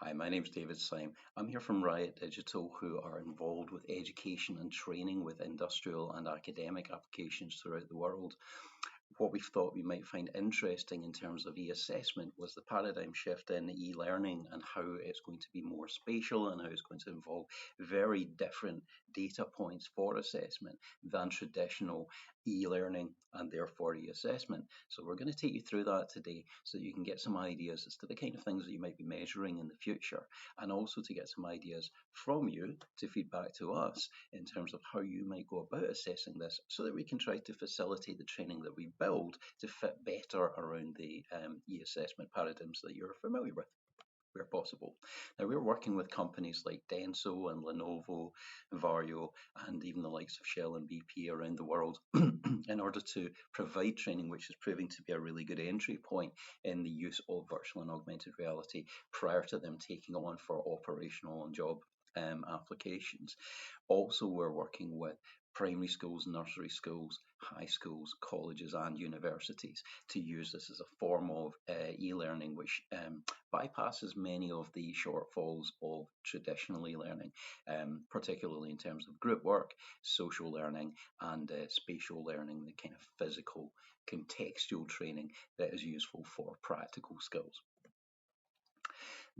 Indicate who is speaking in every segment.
Speaker 1: Hi, my name's David Syme. I'm here from Riot Digital, who are involved with education and training with industrial and academic applications throughout the world. What we thought we might find interesting in terms of e-assessment was the paradigm shift in e-learning and how it's going to be more spatial and how it's going to involve very different data points for assessment than traditional e-learning and therefore e-assessment. So we're going to take you through that today so that you can get some ideas as to the kind of things that you might be measuring in the future, and also to get some ideas from you to feed back to us in terms of how you might go about assessing this so that we can try to facilitate the training that we build to fit better around the e-assessment paradigms that you're familiar with where possible. Now, we're working with companies like Denso and Lenovo, Vario, and even the likes of Shell and BP around the world in order to provide training which is proving to be a really good entry point in the use of virtual and augmented reality prior to them taking on for operational and job applications. Also, we're working with primary schools, nursery schools, high schools, colleges, and universities to use this as a form of e-learning which bypasses many of the shortfalls of traditional e-learning, particularly in terms of group work, social learning, and spatial learning, the kind of physical, contextual training that is useful for practical skills.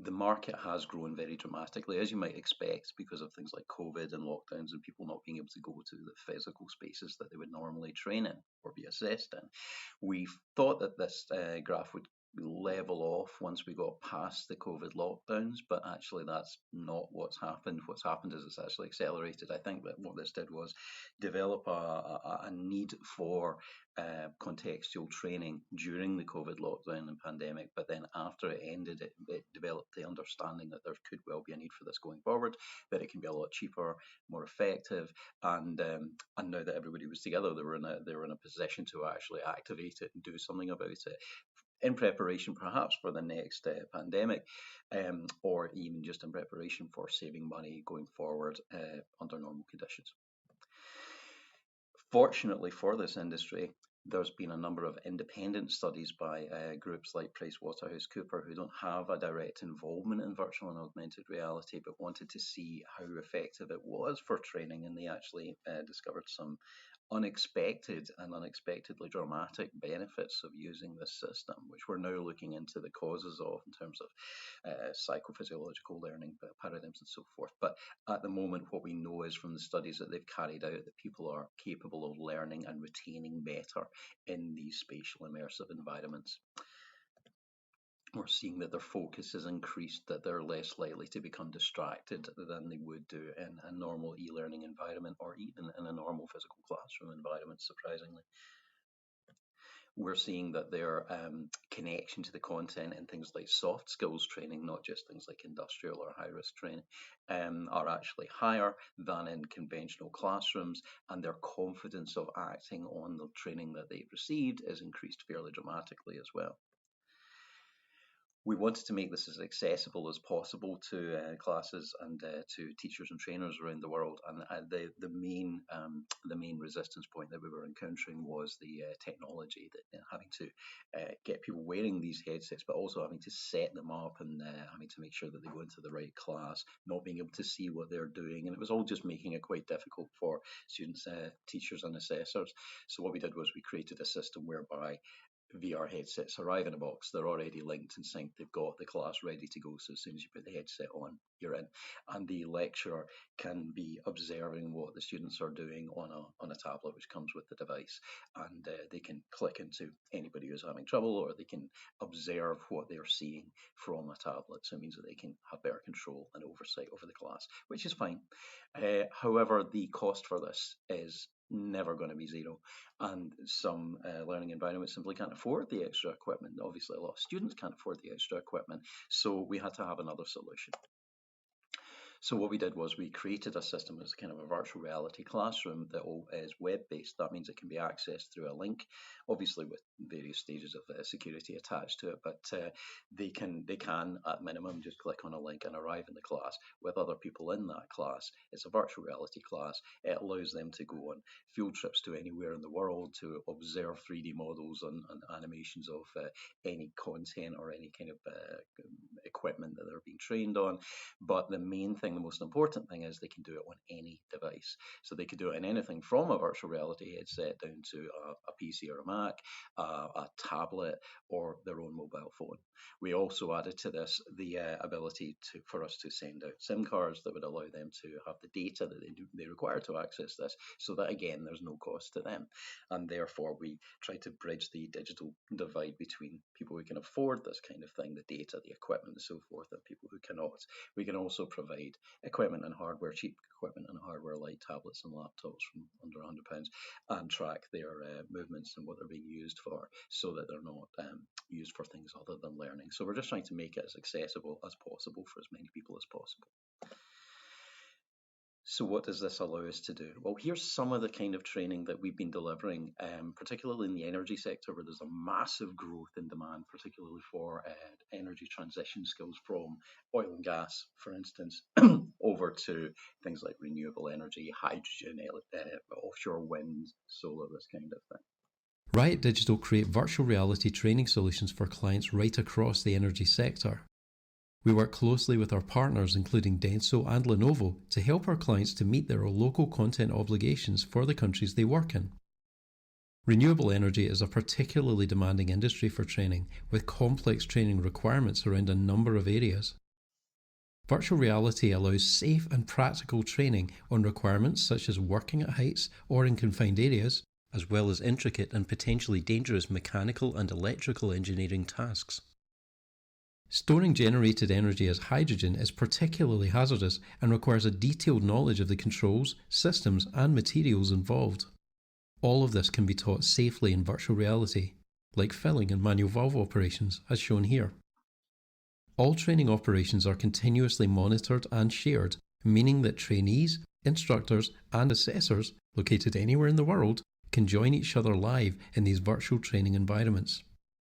Speaker 1: The market has grown very dramatically, as you might expect, because of things like COVID and lockdowns and people not being able to go to the physical spaces that they would normally train in or be assessed in. We thought that this graph would level off once we got past the COVID lockdowns, but actually that's not what's happened. What's happened is it's actually accelerated. I think that what this did was develop a need for contextual training during the COVID lockdown and pandemic, but then after it ended, it developed the understanding that there could well be a need for this going forward, that it can be a lot cheaper, more effective, and now that everybody was together, they were in a position to actually activate it and do something about it in preparation perhaps for the next pandemic, or even just in preparation for saving money going forward under normal conditions. Fortunately for this industry, there's been a number of independent studies by groups like PricewaterhouseCoopers who don't have a direct involvement in virtual and augmented reality but wanted to see how effective it was for training, and they actually discovered some unexpected and unexpectedly dramatic benefits of using this system, which we're now looking into the causes of in terms of psychophysiological learning paradigms and so forth. But at the moment, what we know is from the studies that they've carried out that people are capable of learning and retaining better in these spatial immersive environments. We're seeing that their focus has increased, that they're less likely to become distracted than they would do in a normal e-learning environment or even in a normal physical classroom environment, surprisingly. We're seeing that their connection to the content in things like soft skills training, not just things like industrial or high risk training, are actually higher than in conventional classrooms, and their confidence of acting on the training that they've received is increased fairly dramatically as well. We wanted to make this as accessible as possible to classes and to teachers and trainers around the world. And the main resistance point that we were encountering was the technology, that having to get people wearing these headsets, but also having to set them up and having to make sure that they go into the right class, not being able to see what they're doing, and it was all just making it quite difficult for students, teachers, and assessors. So what we did was we created a system whereby VR headsets arrive in a box. They're already linked and synced. They've got the class ready to go. So as soon as you put the headset on, you're in. And the lecturer can be observing what the students are doing on a tablet which comes with the device. And they can click into anybody who's having trouble, or they can observe what they're seeing from a tablet. So it means that they can have better control and oversight over the class, which is fine. However, the cost for this is never going to be zero, and some learning environments simply can't afford the extra equipment. Obviously, a lot of students can't afford the extra equipment, so we had to have another solution. So what we did was we created a system as kind of a virtual reality classroom that is web-based. That means it can be accessed through a link, obviously with various stages of security attached to it. But they can at minimum just click on a link and arrive in the class with other people in that class. It's a virtual reality class. It allows them to go on field trips to anywhere in the world to observe 3D models and animations of any content or any kind of equipment that they're being trained on. But the main thing, the most important thing, is they can do it on any device. So they could do it in anything from a virtual reality headset down to a PC or a Mac, a tablet, or their own mobile phone. We also added to this the ability for us to send out SIM cards that would allow them to have the data that they require to access this, so that again there's no cost to them. And therefore we try to bridge the digital divide between people who can afford this kind of thing, the data, the equipment, and so forth, and people who cannot. We can also provide equipment and hardware, cheap equipment and hardware like tablets and laptops from under £100, and track their movements and what they're being used for, so that they're not used for things other than learning. So we're just trying to make it as accessible as possible for as many people as possible. So what does this allow us to do? Well, here's some of the kind of training that we've been delivering, particularly in the energy sector, where there's a massive growth in demand, particularly for energy transition skills from oil and gas, for instance, over to things like renewable energy, hydrogen, offshore wind, solar, this kind of thing.
Speaker 2: Riot Digital create virtual reality training solutions for clients right across the energy sector. We work closely with our partners, including Denso and Lenovo, to help our clients to meet their local content obligations for the countries they work in. Renewable energy is a particularly demanding industry for training, with complex training requirements around a number of areas. Virtual reality allows safe and practical training on requirements such as working at heights or in confined areas, as well as intricate and potentially dangerous mechanical and electrical engineering tasks. Storing generated energy as hydrogen is particularly hazardous and requires a detailed knowledge of the controls, systems, and materials involved. All of this can be taught safely in virtual reality, like filling and manual valve operations, as shown here. All training operations are continuously monitored and shared, meaning that trainees, instructors, and assessors, located anywhere in the world, can join each other live in these virtual training environments.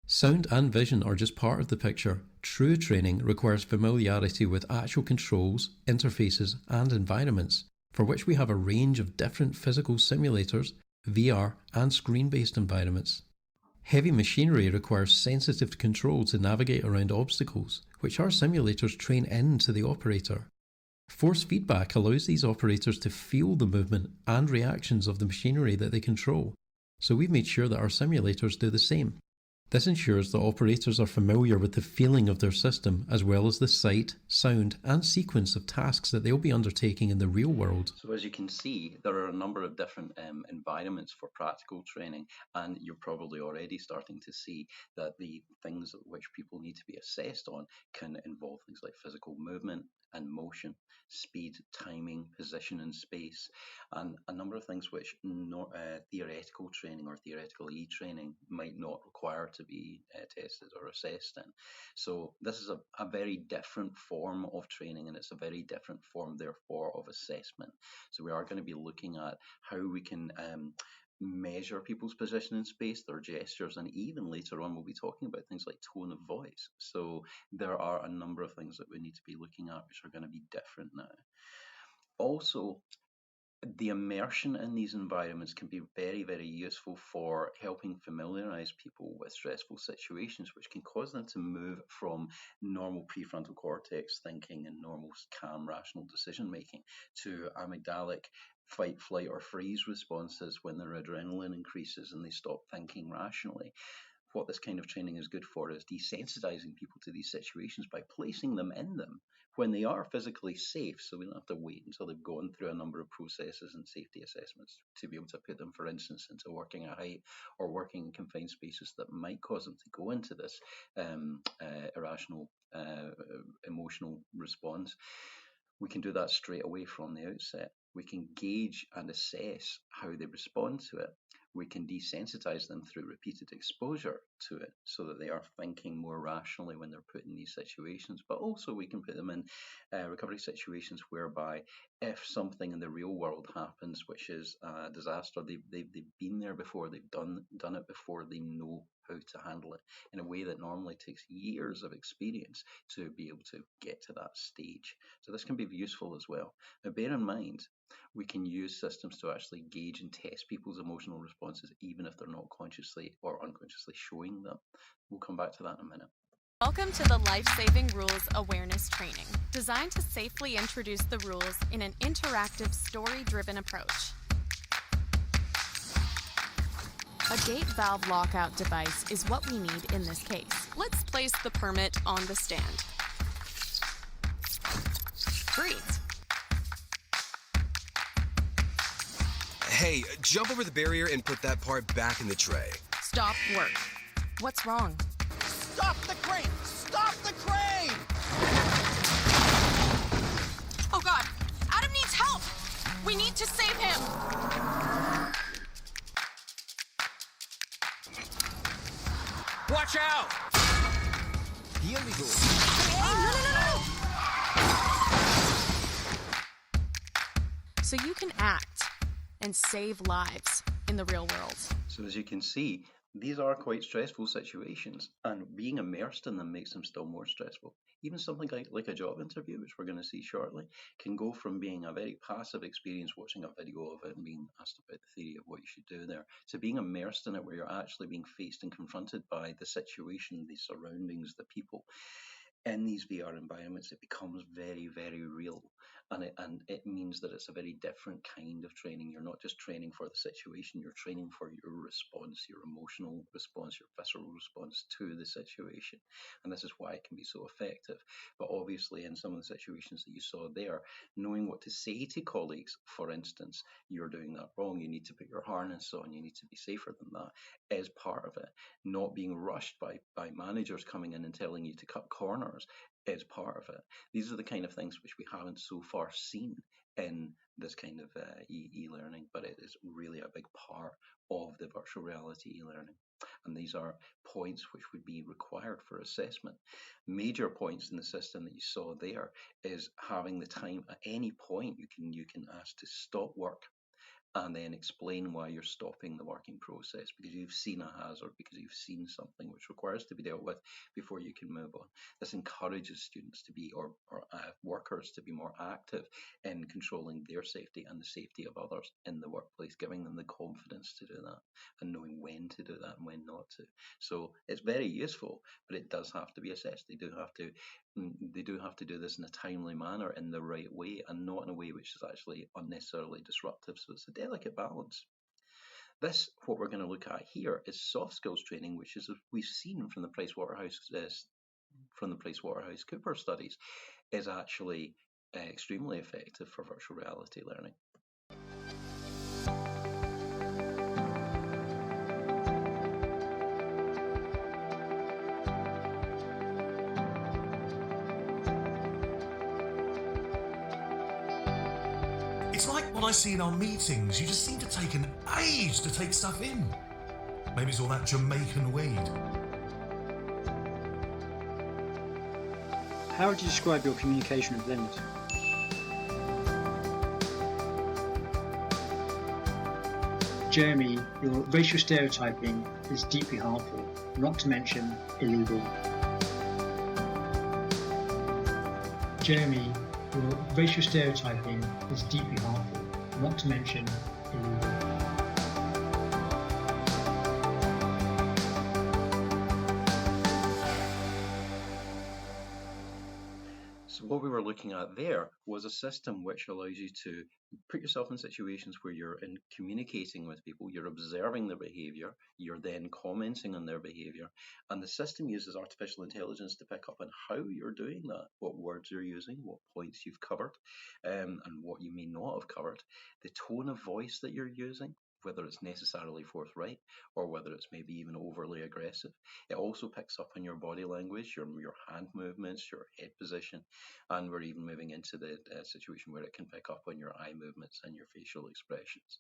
Speaker 2: Sound and vision are just part of the picture. True training requires familiarity with actual controls, interfaces, and environments, for which we have a range of different physical simulators, VR, and screen-based environments. Heavy machinery requires sensitive control to navigate around obstacles, which our simulators train into the operator. Force feedback allows these operators to feel the movement and reactions of the machinery that they control, so we've made sure that our simulators do the same. This ensures that operators are familiar with the feeling of their system, as well as the sight, sound, and sequence of tasks that they'll be undertaking in the real world.
Speaker 1: So as you can see, there are a number of different environments for practical training, and you're probably already starting to see that the things which people need to be assessed on can involve things like physical movement and motion, speed, timing, position in space, and a number of things which theoretical training or theoretical e-training might not require to be tested or assessed in. So this is a very different form of training, and it's a very different form, therefore, of assessment. So we are going to be looking at how we can measure people's position in space, their gestures, and even later on we'll be talking about things like tone of voice. So there are a number of things that we need to be looking at which are going to be different now. Also, the immersion in these environments can be very, very useful for helping familiarize people with stressful situations, which can cause them to move from normal prefrontal cortex thinking and normal calm, rational decision making to amygdalic fight, flight, or freeze responses when their adrenaline increases and they stop thinking rationally. What this kind of training is good for is desensitizing people to these situations by placing them in them when they are physically safe, so we don't have to wait until they've gone through a number of processes and safety assessments to be able to put them, for instance, into working at height or working in confined spaces that might cause them to go into this irrational emotional response. We can do that straight away from the outset. We can gauge and assess how they respond to it. We can desensitize them through repeated exposure to it so that they are thinking more rationally when they're put in these situations. But also we can put them in recovery situations whereby if something in the real world happens, which is a disaster, they've been there before, they've done it before, they know how to handle it in a way that normally takes years of experience to be able to get to that stage. So this can be useful as well. Now bear in mind, we can use systems to actually gauge and test people's emotional responses, even if they're not consciously or unconsciously showing them. We'll come back to that in a minute.
Speaker 3: Welcome to the Life-Saving Rules Awareness Training, designed to safely introduce the rules in an interactive, story-driven approach. A gate valve lockout device is what we need in this case. Let's place the permit on the stand. Breathe.
Speaker 4: Hey, jump over the barrier and put that part back in the tray.
Speaker 3: Stop work. What's wrong?
Speaker 5: Stop the crane! Stop the crane!
Speaker 3: Oh God, Adam needs help! We need to save him!
Speaker 5: Watch out!
Speaker 4: Here we go.
Speaker 3: No! So you can act and save lives in the real world.
Speaker 1: So as you can see, these are quite stressful situations, and being immersed in them makes them still more stressful. Even something like a job interview, which we're going to see shortly, can go from being a very passive experience watching a video of it and being asked about the theory of what you should do there, to being immersed in it where you're actually being faced and confronted by the situation, the surroundings, the people. In these VR environments, it becomes very, very real. And it means that it's a very different kind of training. You're not just training for the situation, you're training for your response, your emotional response, your visceral response to the situation. And this is why it can be so effective. But obviously, in some of the situations that you saw there, knowing what to say to colleagues, for instance, you're doing that wrong, you need to put your harness on, you need to be safer than that, is part of it. Not being rushed by managers coming in and telling you to cut corners is part of it. These are the kind of things which we haven't so far seen in this kind of e-learning, but it is really a big part of the virtual reality e-learning. And these are points which would be required for assessment. Major points in the system that you saw there is having the time at any point you can ask to stop work and then explain why you're stopping the working process, because you've seen a hazard, because you've seen something which requires to be dealt with before you can move on. This encourages students to be, or workers to be more active in controlling their safety and the safety of others in the workplace, giving them the confidence to do that and knowing when to do that and when not to. So it's very useful, but it does have to be assessed. They do have to do this in a timely manner, in the right way, and not in a way which is actually unnecessarily disruptive. So it's a delicate balance. This, what we're going to look at here, is soft skills training, which is, we've seen from the PricewaterhouseCoopers studies, is actually extremely effective for virtual reality learning.
Speaker 6: It's like what I see in our meetings. You just seem to take an age to take stuff in. Maybe it's all that Jamaican weed.
Speaker 7: How would you describe your communication with Lind? Jeremy, your racial stereotyping is deeply harmful, not to mention illegal. Jeremy, your racial stereotyping is deeply harmful, not to mention illegal.
Speaker 1: So what we were looking at there was a system which allows you to put yourself in situations where you're communicating with people, you're observing their behavior, you're then commenting on their behavior, and the system uses artificial intelligence to pick up on how you're doing that, what words you're using, what points you've covered, and what you may not have covered, the tone of voice that you're using, whether it's necessarily forthright or whether it's maybe even overly aggressive. It also picks up on your body language, your hand movements, your head position, and we're even moving into the situation where it can pick up on your eye movements and your facial expressions.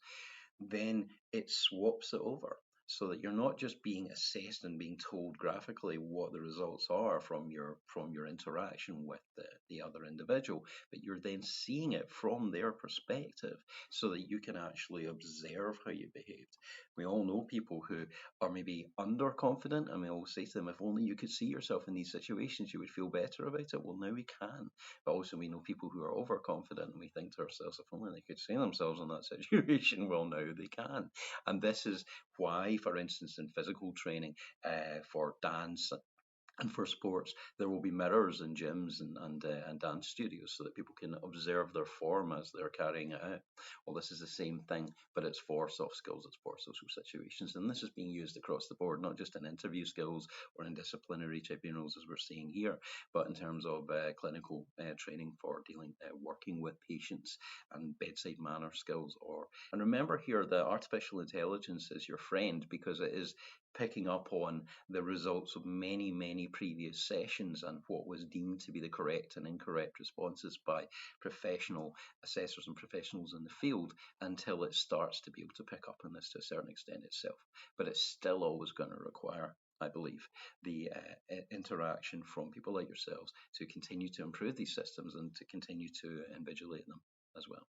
Speaker 1: then it swaps it over, so that you're not just being assessed and being told graphically what the results are from your interaction with the other individual, but you're then seeing it from their perspective, so that you can actually observe how you behaved. We all know people who are maybe underconfident, and we all say to them, if only you could see yourself in these situations, you would feel better about it. Well, now we can. But also we know people who are overconfident, and we think to ourselves, if only they could see themselves in that situation. Well, now they can. And this is why, for instance, in physical training, for dance and for sports, there will be mirrors in gyms and dance studios, so that people can observe their form as they're carrying it out. Well, this is the same thing, but it's for soft skills, it's for social situations. And this is being used across the board, not just in interview skills or in disciplinary tribunals, as we're seeing here, but in terms of clinical training for working with patients, and bedside manner skills. And remember here that artificial intelligence is your friend, because it is picking up on the results of many, many previous sessions, and what was deemed to be the correct and incorrect responses by professional assessors and professionals in the field, until it starts to be able to pick up on this to a certain extent itself. But it's still always going to require, I believe, the interaction from people like yourselves to continue to improve these systems and to continue to invigilate them as well.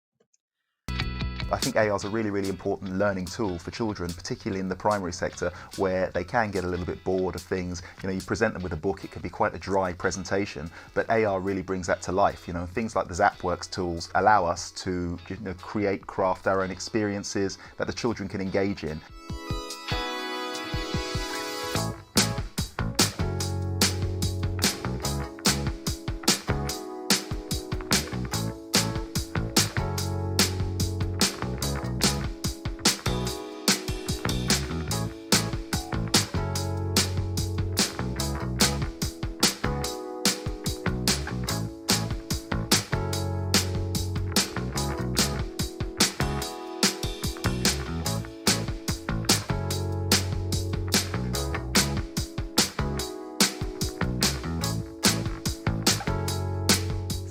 Speaker 8: I think AR is a really, really important learning tool for children, particularly in the primary sector, where they can get a little bit bored of things. You present them with a book, it can be quite a dry presentation, but AR really brings that to life. Things like the ZapWorks tools allow us to create, craft our own experiences that the children can engage in.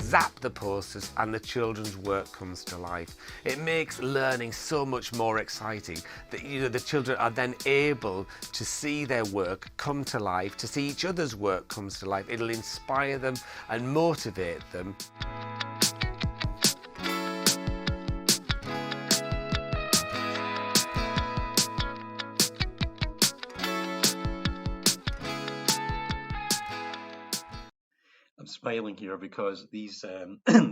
Speaker 9: Zap the posters and the children's work comes to life. It makes learning so much more exciting that the children are then able to see their work come to life, to see each other's work comes to life. It'll inspire them and motivate them.
Speaker 1: I'm smiling here because these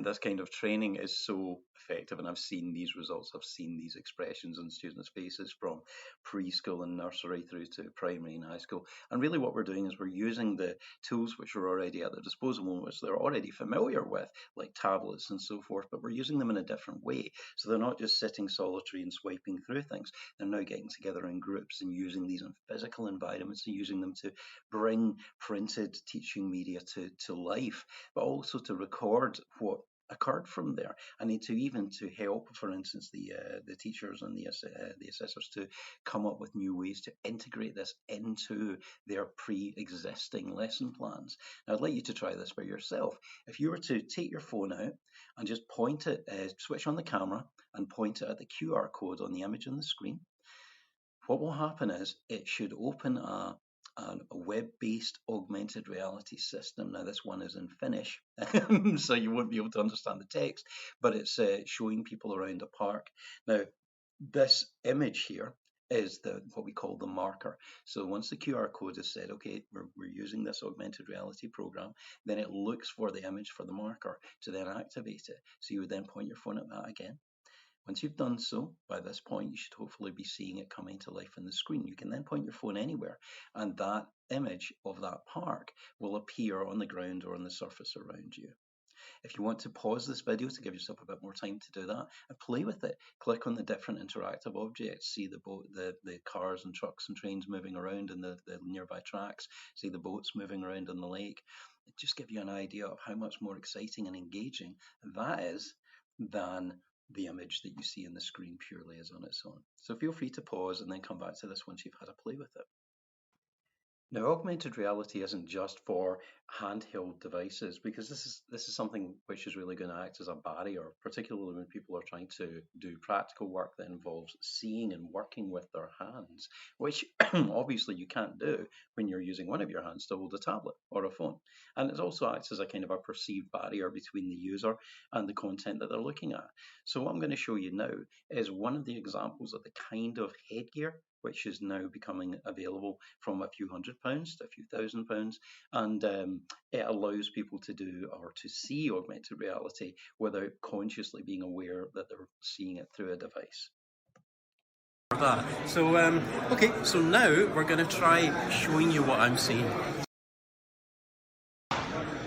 Speaker 1: this kind of training is so effective, and I've seen these results. I've seen these expressions on students' faces from preschool and nursery through to primary and high school. And really, what we're doing is we're using the tools which are already at their disposal, which they're already familiar with, like tablets and so forth. But we're using them in a different way, so they're not just sitting solitary and swiping through things. They're now getting together in groups and using these in physical environments, and using them to bring printed teaching media to life, but also to record what occurred from there, and to even to help, for instance, the teachers and the assessors to come up with new ways to integrate this into their pre-existing lesson plans. Now, I'd like you to try this by yourself. If you were to take your phone out and just point it, switch on the camera and point it at the QR code on the image on the screen, what will happen is it should open a web-based augmented reality system. Now, this one is in Finnish, so you won't be able to understand the text, but it's showing people around a park. Now, this image here is what we call the marker. So once the QR code is said, okay, we're using this augmented reality program, then it looks for the image for the marker to then activate it. So you would then point your phone at that again. Once you've done so, by this point, you should hopefully be seeing it coming to life on the screen. You can then point your phone anywhere, and that image of that park will appear on the ground or on the surface around you. If you want to pause this video to give yourself a bit more time to do that and play with it, click on the different interactive objects. See the boat, the cars and trucks and trains moving around in the nearby tracks. See the boats moving around in the lake. It just give you an idea of how much more exciting and engaging that is than the image that you see on the screen purely as on its own. So feel free to pause and then come back to this once you've had a play with it. Now, augmented reality isn't just for handheld devices because this is something which is really going to act as a barrier, particularly when people are trying to do practical work that involves seeing and working with their hands, which obviously you can't do when you're using one of your hands to hold a tablet or a phone. And it also acts as a kind of a perceived barrier between the user and the content that they're looking at. So what I'm going to show you now is one of the examples of the kind of headgear which is now becoming available from a few £100s to a few £1,000, and it allows people to do or to see augmented reality without consciously being aware that they're seeing it through a device.
Speaker 2: So, okay, so now we're going to try showing you what I'm seeing.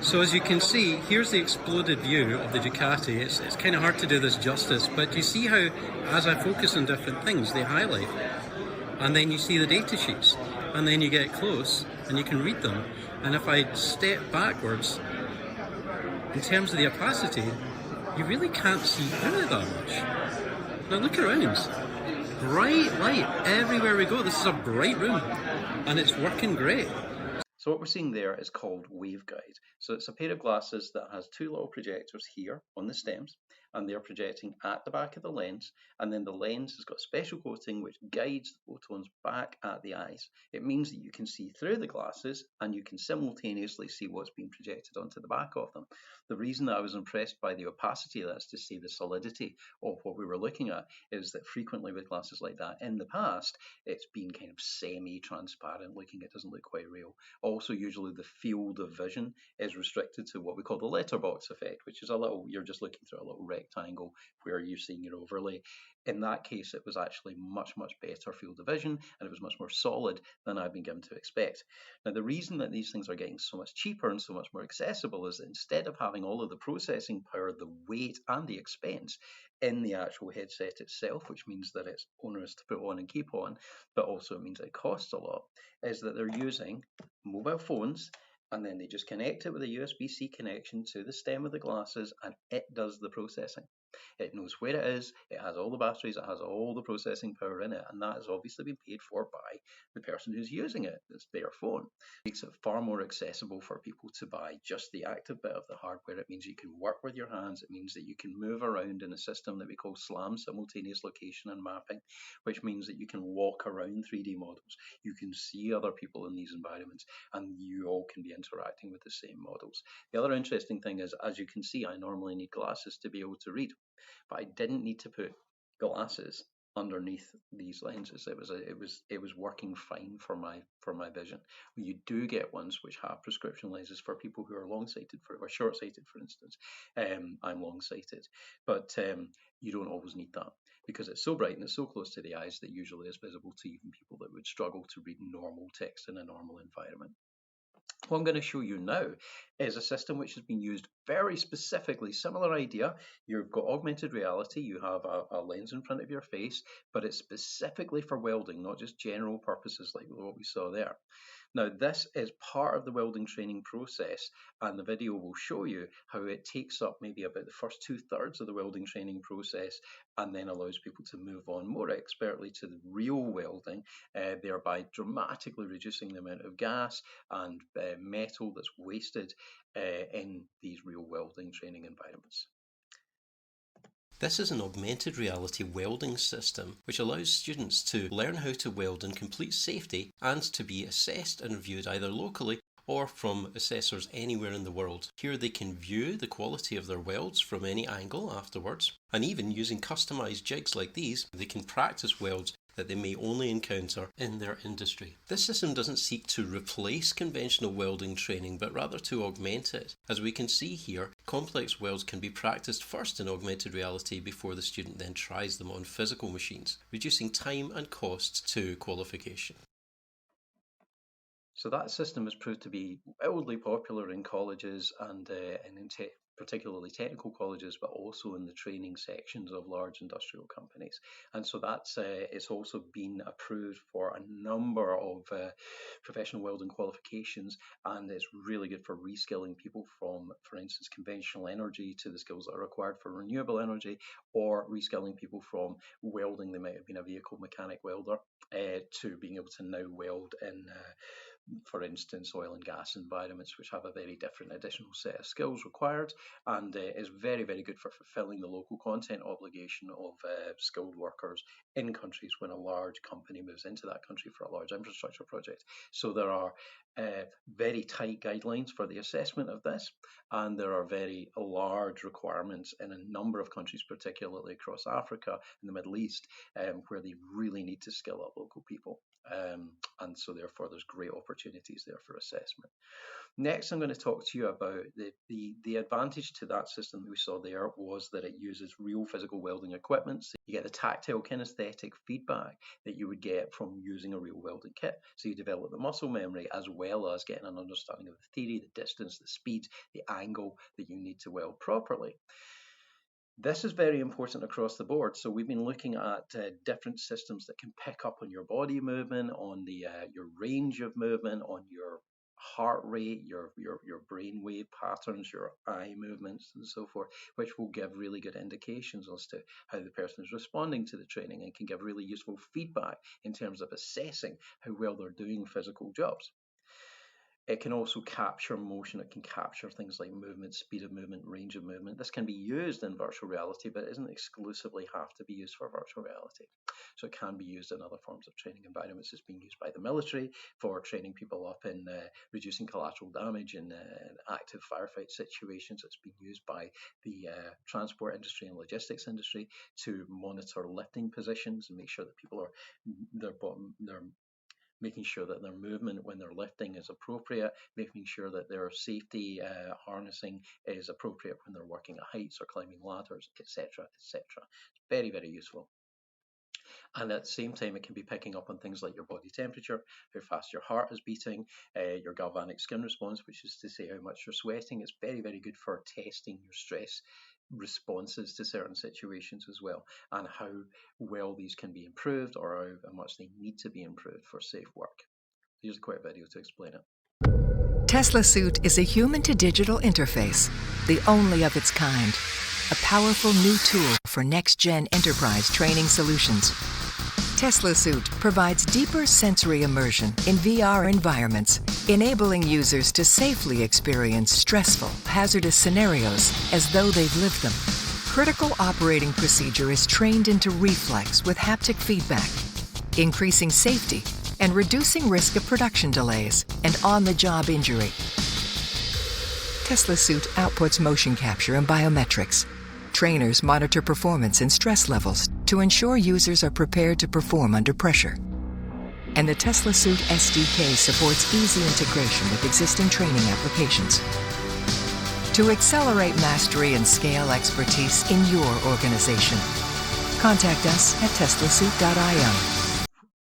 Speaker 2: So as you can see, here's the exploded view of the Ducati. It's kind of hard to do this justice, but you see how as I focus on different things, they highlight. And then you see the data sheets, and then you get close and you can read them. And if I step backwards, in terms of the opacity, you really can't see through it that much. Now look around. Bright light everywhere we go. This is a bright room, and it's working great.
Speaker 1: So what we're seeing there is called waveguide. So it's a pair of glasses that has two little projectors here on the stems, and they're projecting at the back of the lens, and then the lens has got a special coating which guides the photons back at the eyes. It means that you can see through the glasses and you can simultaneously see what's being projected onto the back of them. The reason that I was impressed by the opacity, that's to say the solidity of what we were looking at, is that frequently with glasses like that in the past, it's been kind of semi-transparent looking, it doesn't look quite real. Also, usually the field of vision is restricted to what we call the letterbox effect, which is you're just looking through a little rectangle where you're seeing your overlay. In that case, it was actually much better field of vision, and it was much more solid than I've been given to expect. Now, the reason that these things are getting so much cheaper and so much more accessible is that instead of having all of the processing power, the weight, and the expense in the actual headset itself, which means that it's onerous to put on and keep on, but also it means it costs a lot, is that they're using mobile phones, and then they just connect it with a USB-C connection to the stem of the glasses, and it does the processing. It knows where it is, it has all the batteries, it has all the processing power in it, and that has obviously been paid for by the person who's using it. It's their phone. It makes it far more accessible for people to buy just the active bit of the hardware. It means you can work with your hands, it means that you can move around in a system that we call SLAM, simultaneous location and mapping, which means that you can walk around 3D models, you can see other people in these environments, and you all can be interacting with the same models. The other interesting thing is, as you can see, I normally need glasses to be able to read, but I didn't need to put glasses underneath these lenses. It was working fine for my vision. You do get ones which have prescription lenses for people who are long-sighted or short-sighted, for instance. I'm long-sighted, but you don't always need that because it's so bright and it's so close to the eyes that usually it's visible to even people that would struggle to read normal text in a normal environment. What I'm going to show you now is a system which has been used very specifically, similar idea. You've got augmented reality, you have a lens in front of your face, but it's specifically for welding, not just general purposes like what we saw there. Now, this is part of the welding training process, and the video will show you how it takes up maybe about the first 2/3 of the welding training process and then allows people to move on more expertly to the real welding, thereby dramatically reducing the amount of gas and metal that's wasted in these real welding training environments.
Speaker 2: This is an augmented reality welding system which allows students to learn how to weld in complete safety and to be assessed and reviewed either locally or from assessors anywhere in the world. Here they can view the quality of their welds from any angle afterwards, and even using customised jigs like these, they can practice welds that they may only encounter in their industry. This system doesn't seek to replace conventional welding training, but rather to augment it. As we can see here, complex welds can be practiced first in augmented reality before the student then tries them on physical machines, reducing time and costs to qualification.
Speaker 1: So that system has proved to be wildly popular in colleges and in particularly technical colleges, but also in the training sections of large industrial companies. And so that's it's also been approved for a number of professional welding qualifications, and it's really good for reskilling people from, for instance, conventional energy to the skills that are required for renewable energy, or reskilling people from welding, they might have been a vehicle mechanic welder, to being able to now weld in for instance, oil and gas environments, which have a very different additional set of skills required, and is very, very good for fulfilling the local content obligation of skilled workers in countries when a large company moves into that country for a large infrastructure project. So there are very tight guidelines for the assessment of this, and there are very large requirements in a number of countries, particularly across Africa and the Middle East, where they really need to skill up local people. And so therefore there's great opportunities there for assessment. Next, I'm going to talk to you about the advantage to that system that we saw there was that it uses real physical welding equipment. So you get the tactile kinesthetic feedback that you would get from using a real welding kit. So you develop the muscle memory as well as getting an understanding of the theory, the distance, the speed, the angle that you need to weld properly. This is very important across the board. So we've been looking at different systems that can pick up on your body movement, on your range of movement, on your heart rate, your brain wave patterns, your eye movements, and so forth, which will give really good indications as to how the person is responding to the training and can give really useful feedback in terms of assessing how well they're doing physical jobs. It can also capture motion. It can capture things like movement, speed of movement, range of movement. This can be used in virtual reality, but it doesn't exclusively have to be used for virtual reality. So it can be used in other forms of training environments. It's being used by the military for training people up in reducing collateral damage in active firefight situations. It's been used by the transport industry and logistics industry to monitor lifting positions and make sure that people are they're making sure that their movement when they're lifting is appropriate, making sure that their safety harnessing is appropriate when they're working at heights or climbing ladders, etc., etc. It's very, very useful. And at the same time, it can be picking up on things like your body temperature, how fast your heart is beating, your galvanic skin response, which is to say how much you're sweating. It's very, very good for testing your stress responses to certain situations as well, and how well these can be improved or how much they need to be improved for safe work. Here's a quick video to explain it.
Speaker 10: Tesla Suit is a human-to-digital interface, the only of its kind, a powerful new tool for next-gen enterprise training solutions. Tesla Suit provides deeper sensory immersion in VR environments, enabling users to safely experience stressful, hazardous scenarios as though they've lived them. Critical operating procedure is trained into reflex with haptic feedback, increasing safety and reducing risk of production delays and on-the-job injury. Tesla Suit outputs motion capture and biometrics. Trainers monitor performance and stress levels to ensure users are prepared to perform under pressure. And the Tesla Suit SDK supports easy integration with existing training applications. To accelerate mastery and scale expertise in your organization, contact us at teslasuit.io.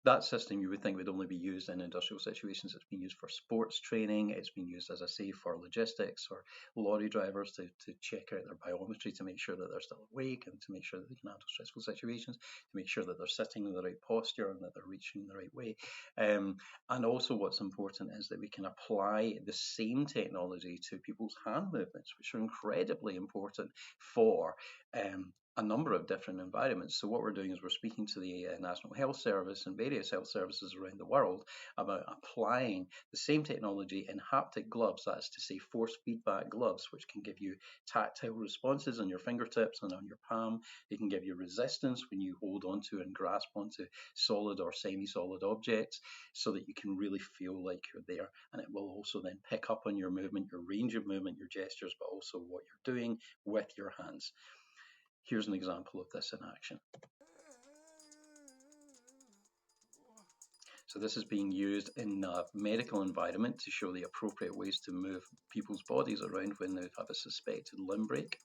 Speaker 1: That system you would think would only be used in industrial situations. It's been used for sports training. It's been used, as I say, for logistics or lorry drivers to check out their biometry to make sure that they're still awake and to make sure that they can handle stressful situations, to make sure that they're sitting in the right posture and that they're reaching the right way. And also what's important is that we can apply the same technology to people's hand movements, which are incredibly important for a number of different environments. So what we're doing is we're speaking to the National Health Service and various health services around the world about applying the same technology in haptic gloves, that is to say force feedback gloves, which can give you tactile responses on your fingertips and on your palm. It can give you resistance when you hold onto and grasp onto solid or semi-solid objects so that you can really feel like you're there. And it will also then pick up on your movement, your range of movement, your gestures, but also what you're doing with your hands. Here's an example of this in action. So this is being used in a medical environment to show the appropriate ways to move people's bodies around when they have a suspected limb break.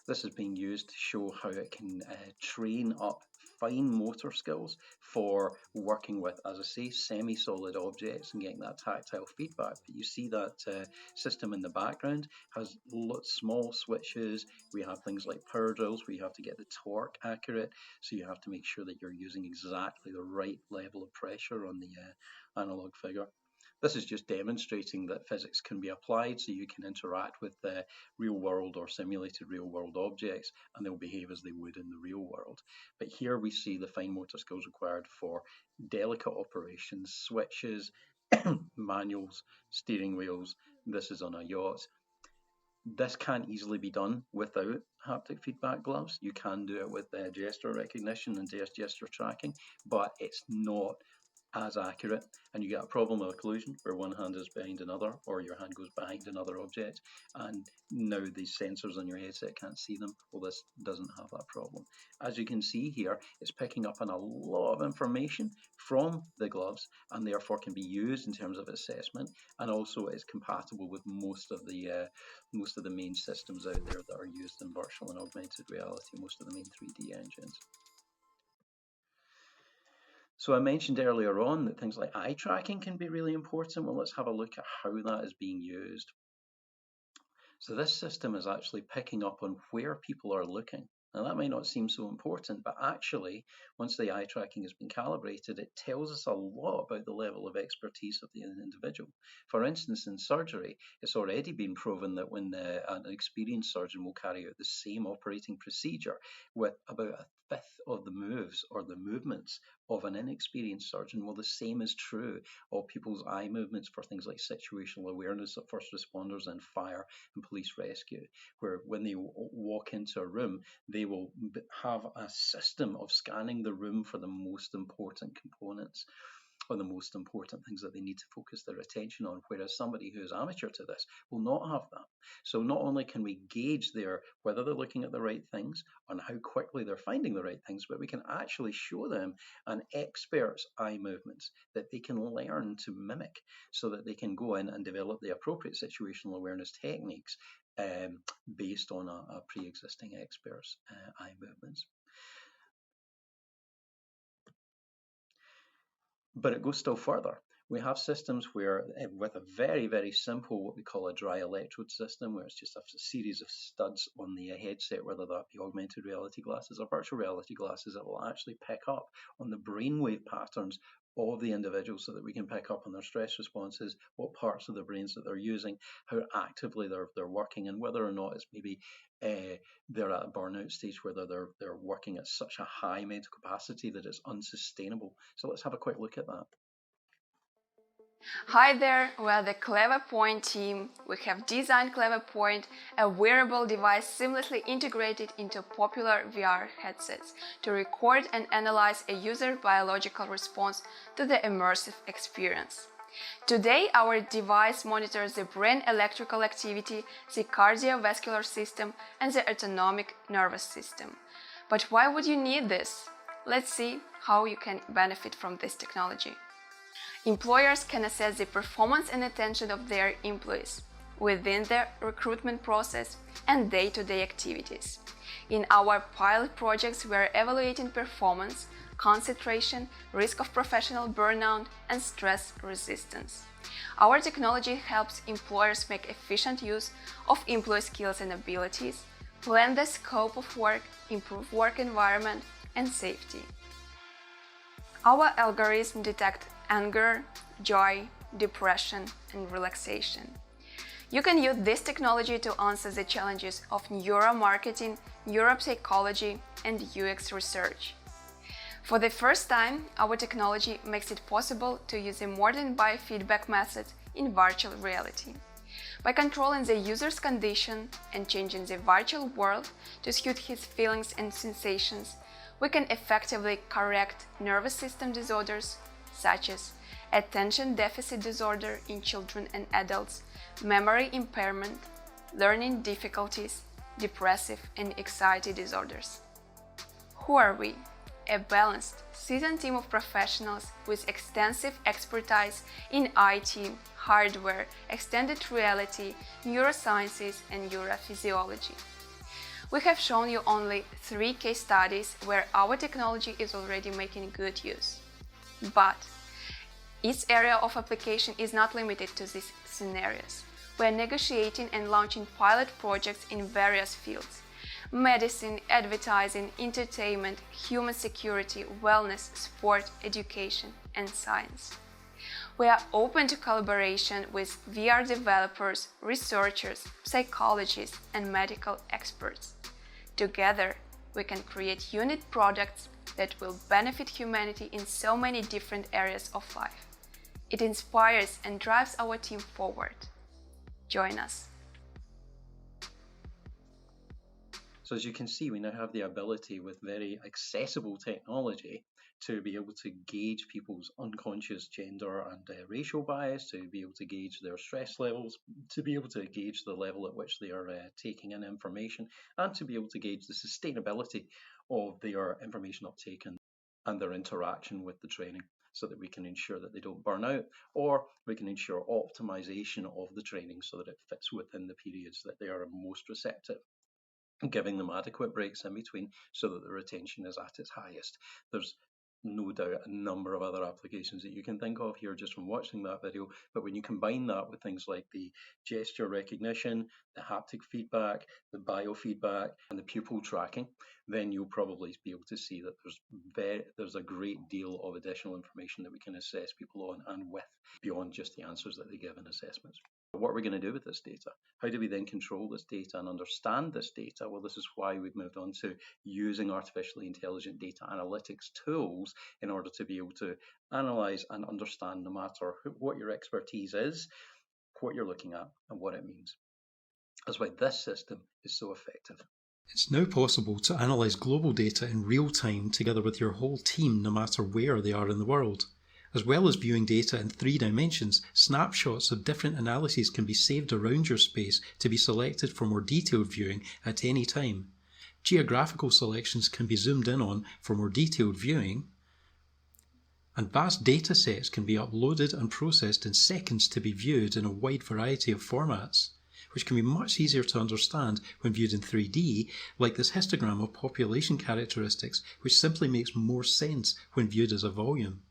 Speaker 1: This is being used to show how it can train up fine motor skills for working with, as I say, semi-solid objects and getting that tactile feedback. But you see that system in the background has small switches. We have things like power drills where you have to get the torque accurate. So you have to make sure that you're using exactly the right level of pressure on the analog figure. This is just demonstrating that physics can be applied, so you can interact with the real world or simulated real world objects, and they'll behave as they would in the real world. But here we see the fine motor skills required for delicate operations, switches, manuals, steering wheels. This is on a yacht. This can't easily be done without haptic feedback gloves. You can do it with gesture recognition and gesture tracking, but it's not as accurate, and you get a problem of collusion where one hand is behind another, or your hand goes behind another object, and now these sensors on your headset can't see them. Well, this doesn't have that problem. As you can see here, it's picking up on a lot of information from the gloves, and therefore can be used in terms of assessment, and also is compatible with most of the main systems out there that are used in virtual and augmented reality, most of the main 3D engines. So I mentioned earlier on that things like eye tracking can be really important. Well, let's have a look at how that is being used. So this system is actually picking up on where people are looking. Now that might not seem so important, but actually, once the eye tracking has been calibrated, it tells us a lot about the level of expertise of the individual. For instance, in surgery, it's already been proven that when an experienced surgeon will carry out the same operating procedure with about a fifth of the moves or the movements of an inexperienced surgeon, well, the same is true of people's eye movements for things like situational awareness of first responders and fire and police rescue, where when they walk into a room, they will have a system of scanning the room for the most important components or the most important things that they need to focus their attention on, whereas somebody who is amateur to this will not have that. So not only can we gauge whether they're looking at the right things and how quickly they're finding the right things, but we can actually show them an expert's eye movements that they can learn to mimic so that they can go in and develop the appropriate situational awareness techniques based on a pre-existing expert's eye movements. But it goes still further. We have systems where, with a very, very simple, what we call a dry electrode system, where it's just a series of studs on the headset, whether that be augmented reality glasses or virtual reality glasses, that will actually pick up on the brainwave patterns of the individual so that we can pick up on their stress responses, what parts of their brains that they're using, how actively they're working, and whether or not it's maybe they're at a burnout stage, whether they're working at such a high mental capacity that it's unsustainable. So let's have a quick look at that.
Speaker 11: Hi there, we are the CleverPoint team. We have designed CleverPoint, a wearable device seamlessly integrated into popular VR headsets to record and analyze a user's biological response to the immersive experience. Today, our device monitors the brain electrical activity, the cardiovascular system, and the autonomic nervous system. But why would you need this? Let's see how you can benefit from this technology. Employers can assess the performance and attention of their employees within the recruitment process and day-to-day activities. In our pilot projects, we are evaluating performance, concentration, risk of professional burnout, and stress resistance. Our technology helps employers make efficient use of employee skills and abilities, plan the scope of work, improve work environment, and safety. Our algorithms detect anger, joy, depression, and relaxation. You can use this technology to answer the challenges of neuromarketing, neuropsychology, and UX research. For the first time, our technology makes it possible to use a modern biofeedback method in virtual reality. By controlling the user's condition and changing the virtual world to suit his feelings and sensations, we can effectively correct nervous system disorders such as attention deficit disorder in children and adults, memory impairment, learning difficulties, depressive and anxiety disorders. Who are we? A balanced, seasoned team of professionals with extensive expertise in IT, hardware, extended reality, neurosciences, and neurophysiology. We have shown you only 3 case studies where our technology is already making good use. But its area of application is not limited to these scenarios. We are negotiating and launching pilot projects in various fields: medicine, advertising, entertainment, human security, wellness, sport, education, and science. We are open to collaboration with VR developers, researchers, psychologists, and medical experts. Together, we can create unique products that will benefit humanity in so many different areas of life. It inspires and drives our team forward. Join us.
Speaker 1: So as you can see, we now have the ability with very accessible technology to be able to gauge people's unconscious gender and racial bias, to be able to gauge their stress levels, to be able to gauge the level at which they are taking in information, and to be able to gauge the sustainability of their information uptake and their interaction with the training, so that we can ensure that they don't burn out, or we can ensure optimization of the training so that it fits within the periods that they are most receptive, giving them adequate breaks in between so that the retention is at its highest. There's no doubt a number of other applications that you can think of here just from watching that video, but when you combine that with things like the gesture recognition, the haptic feedback, the biofeedback, and the pupil tracking, then you'll probably be able to see that there's a great deal of additional information that we can assess people on and with, beyond just the answers that they give in assessments. What are we going to do with this data? How do we then control this data and understand this data? Well, this is why we've moved on to using artificially intelligent data analytics tools in order to be able to analyze and understand, no matter what your expertise is, what you're looking at and what it means. That's why this system is so effective.
Speaker 2: It's now possible to analyse global data in real time together with your whole team, no matter where they are in the world. As well as viewing data in 3 dimensions, snapshots of different analyses can be saved around your space to be selected for more detailed viewing at any time. Geographical selections can be zoomed in on for more detailed viewing, and vast data sets can be uploaded and processed in seconds to be viewed in a wide variety of formats, which can be much easier to understand when viewed in 3D, like this histogram of population characteristics, which simply makes more sense when viewed as a volume.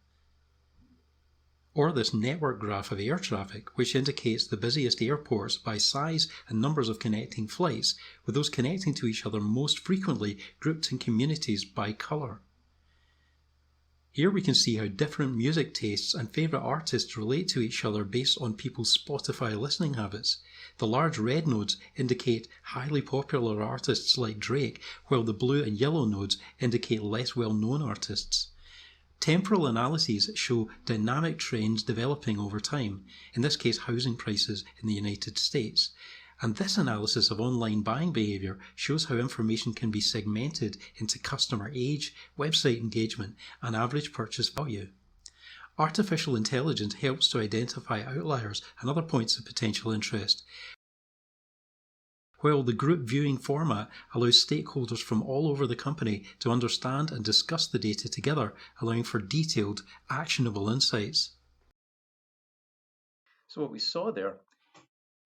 Speaker 2: Or this network graph of air traffic, which indicates the busiest airports by size and numbers of connecting flights, with those connecting to each other most frequently grouped in communities by colour. Here we can see how different music tastes and favourite artists relate to each other based on people's Spotify listening habits. The large red nodes indicate highly popular artists like Drake, while the blue and yellow nodes indicate less well-known artists. Temporal analyses show dynamic trends developing over time, in this case housing prices in the United States. And this analysis of online buying behaviour shows how information can be segmented into customer age, website engagement, and average purchase value. Artificial intelligence helps to identify outliers and other points of potential interest, while the group viewing format allows stakeholders from all over the company to understand and discuss the data together, allowing for detailed, actionable insights.
Speaker 1: So what we saw there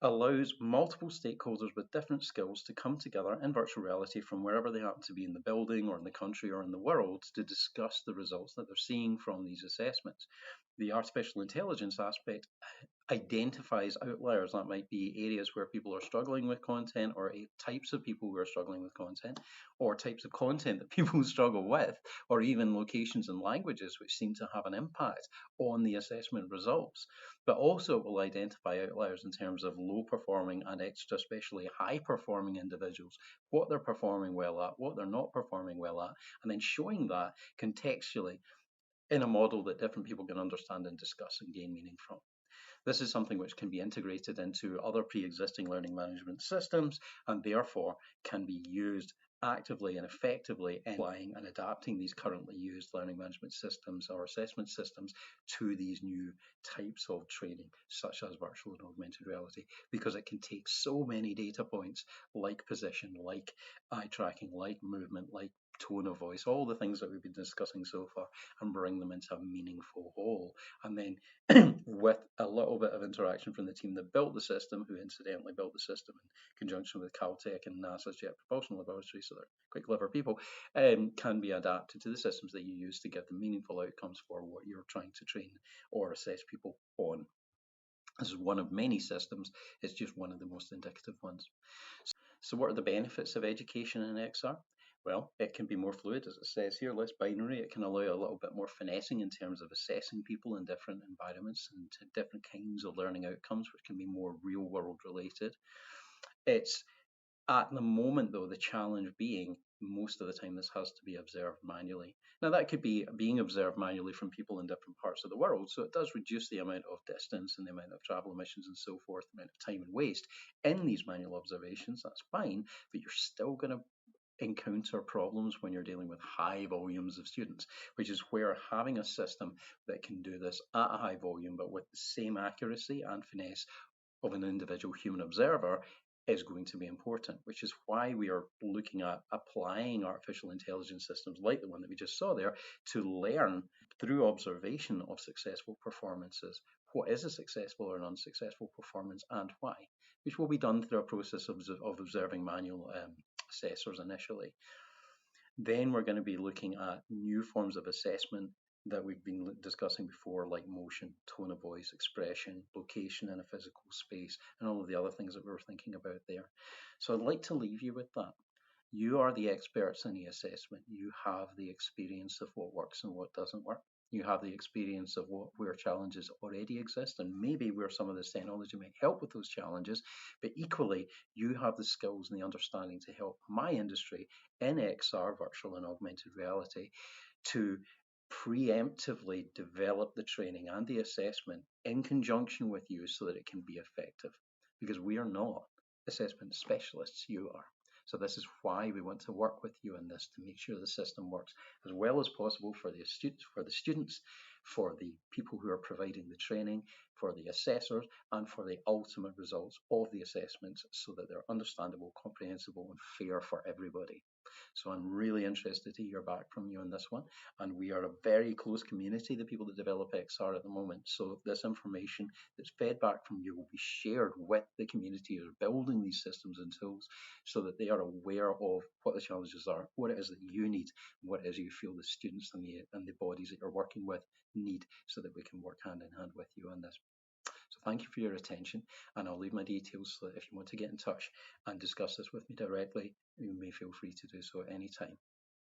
Speaker 1: allows multiple stakeholders with different skills to come together in virtual reality from wherever they happen to be in the building or in the country or in the world to discuss the results that they're seeing from these assessments. The artificial intelligence aspect identifies outliers. That might be areas where people are struggling with content, or types of people who are struggling with content, or types of content that people struggle with, or even locations and languages which seem to have an impact on the assessment results. But also it will identify outliers in terms of low performing and especially high performing individuals, what they're performing well at, what they're not performing well at, and then showing that contextually in a model that different people can understand and discuss and gain meaning from. This is something which can be integrated into other pre-existing learning management systems and therefore can be used actively and effectively in applying and adapting these currently used learning management systems or assessment systems to these new types of training, such as virtual and augmented reality, because it can take so many data points like position, like eye tracking, like movement, like tone of voice, all the things that we've been discussing so far, and bring them into a meaningful whole. And then with a little bit of interaction from the team that built the system, who incidentally built the system in conjunction with Caltech and NASA's Jet Propulsion Laboratory, so they're quite clever people, can be adapted to the systems that you use to get the meaningful outcomes for what you're trying to train or assess people on. This is one of many systems. It's just one of the most indicative ones. So what are the benefits of education in XR? Well, it can be more fluid, as it says here, less binary. It can allow a little bit more finessing in terms of assessing people in different environments and different kinds of learning outcomes, which can be more real world related. It's at the moment, though, the challenge being most of the time this has to be observed manually. Now, that could be being observed manually from people in different parts of the world, so it does reduce the amount of distance and the amount of travel emissions and so forth, the amount of time and waste in these manual observations. That's fine, but you're still going to encounter problems when you're dealing with high volumes of students, which is where having a system that can do this at a high volume but with the same accuracy and finesse of an individual human observer is going to be important, which is why we are looking at applying artificial intelligence systems like the one that we just saw there to learn through observation of successful performances what is a successful or an unsuccessful performance and why, which will be done through a process of observing manual assessors initially. Then we're going to be looking at new forms of assessment that we've been discussing before, like motion, tone of voice, expression, location in a physical space, and all of the other things that we were thinking about there. So I'd like to leave you with that. You are the experts in the assessment. You have the experience of what works and what doesn't work. You have the experience of where challenges already exist and maybe where some of this technology might help with those challenges. But equally, you have the skills and the understanding to help my industry in XR, virtual and augmented reality, to preemptively develop the training and the assessment in conjunction with you so that it can be effective. Because we are not assessment specialists, you are. So this is why we want to work with you on this to make sure the system works as well as possible for the students, for the people who are providing the training, for the assessors, and for the ultimate results of the assessments so that they're understandable, comprehensible, and fair for everybody. So I'm really interested to hear back from you on this one. And we are a very close community, the people that develop XR at the moment. So this information that's fed back from you will be shared with the community who are building these systems and tools so that they are aware of what the challenges are, what it is that you need, what it is you feel the students and the bodies that you're working with need so that we can work hand in hand with you on this. So thank you for your attention, and I'll leave my details so that if you want to get in touch and discuss this with me directly, you may feel free to do so at any time.